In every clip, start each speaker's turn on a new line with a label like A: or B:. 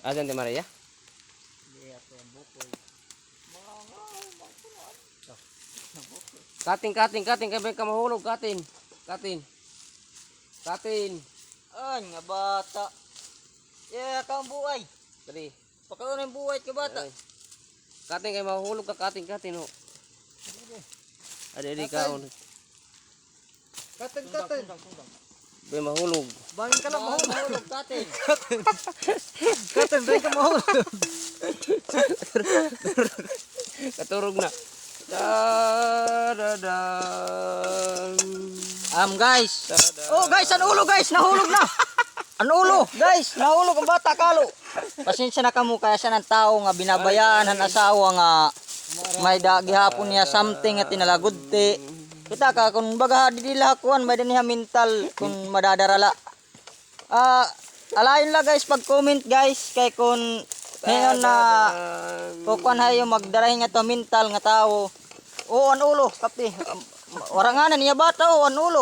A: Asan ti Maria? Kating kay bay ka mahulog kating. Kating.
B: Ay, nga bata. Yeah, kang buhay.
A: Dali.
B: Pakaon ang buhay ka bata.
A: Ay. Kating kay mahulog ka kating ho. Adi ka on.
B: Katin.
A: Bay mahulog.
B: Bangin ka lang mahulog, katin.
C: Katin, bay ka mahulog.
A: Katurog na. Da.
B: Guys. Oh, guys, ang ulo, guys. Nahulog na. Ang ulo, guys. Nahulog ang bata, kalo. Pasensya na kamo kaya siya ng tao nga binabayaan ang asawa nga may gihapon niya something at tinalagudti. Kita ka kung baga didila kuan may diniha mental kung madadarala. Alayon la guys pag comment guys kay kun ngayon na kukuan hayo magdarahin nga to mental nga tao. O an ulo kapti. Waranganan niya bata o an ulo.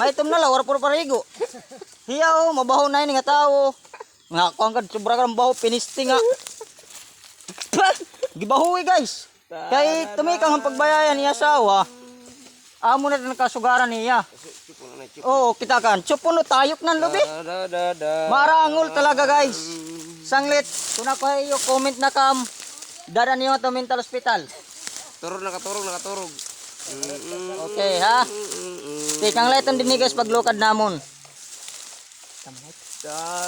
B: Maitom na la wala puro parigo. Hiya o mabaho na ini nga tao. Nga kuan kad sobra ka baho pinisti nga. Gibahuwi guys. Kay tumikang ang pagbayayan niya asawa. Amo na ng kasugaran niya. Oo, kita kan. Chupuno tayok ng lubi. Marangol talaga guys. Sanglit. Kung ako kayo comment na kam. Dada niyo to mental hospital.
A: Nakaturog.
B: Okay ha. Tikang leton din ni guys paglukad namon.
A: Da.